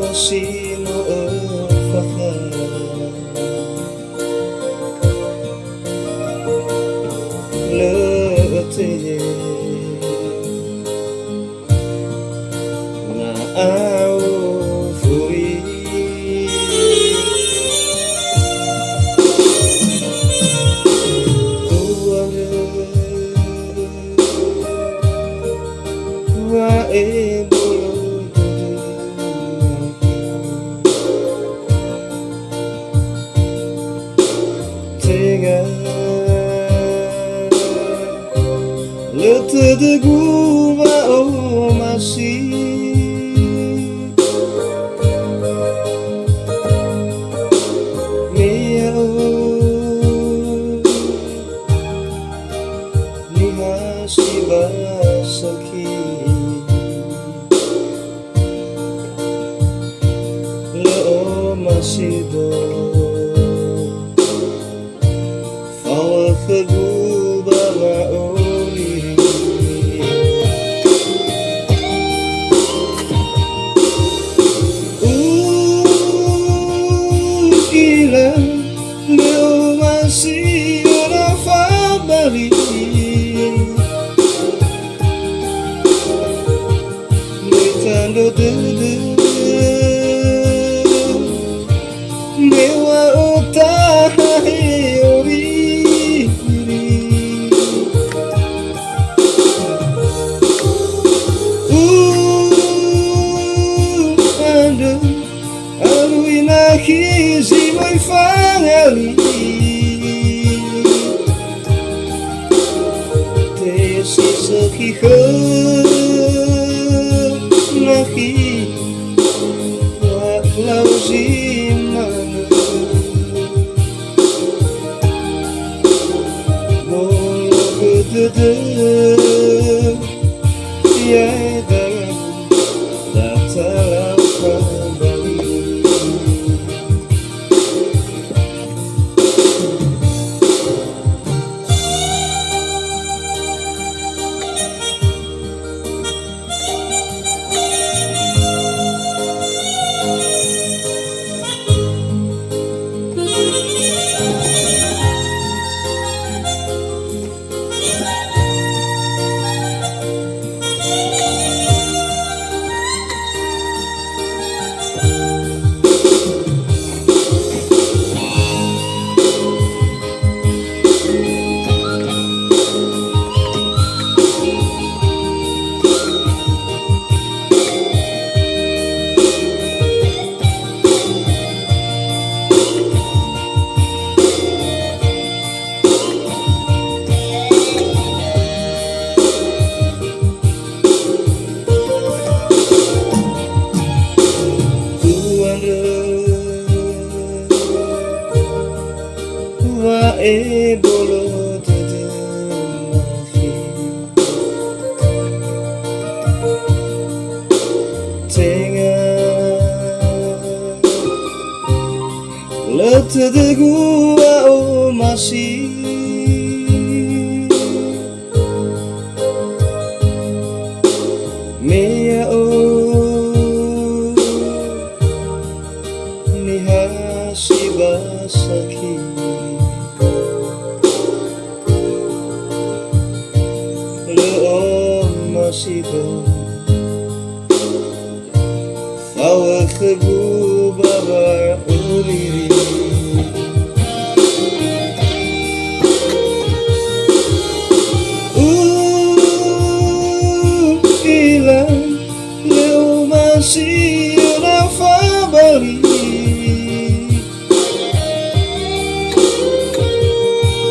masih mu'afakah letih na'afuri wae letih gua masih miau ni masih basaki lo masih do fawal keguba ma'o Leo masih ada fabari Metando dede Mewa utahi ori Ando Aluinahi zimai fangali Tesi sekihe nahi Waklau zimana Bolo gedede Yaidan Datalau kembali wae bolo dede mahi tengah letih gua masih mea ni hasi basaki masih do awal keguba beruliri hilang leo masih ada fabari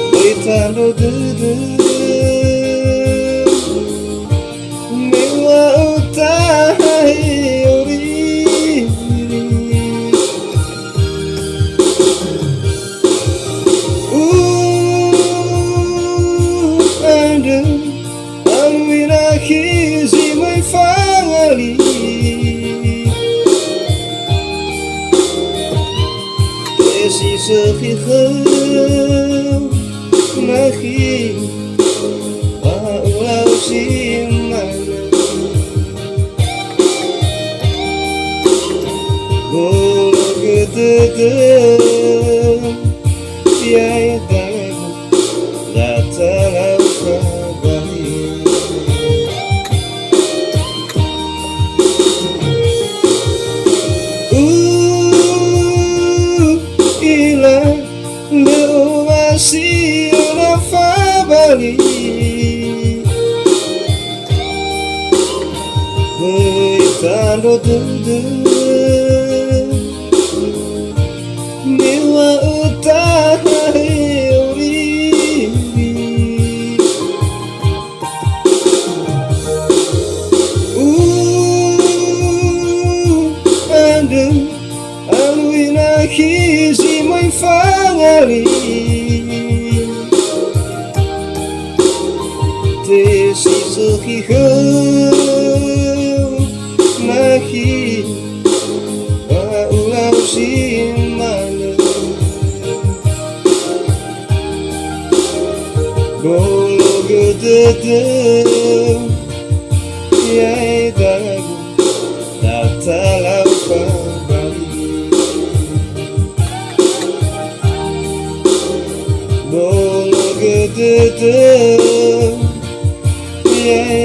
Beitando dede Aluinahi zimai fangali Tesi sekihe nahi Wa'ulau siman tando dudu Niwa utahi uribi Ando Aluina kisi mai fangali Te si suhi nahi Wa ulau si mana Bolo gedede Yai dagu Tatalau pabali Bolo gedede Yai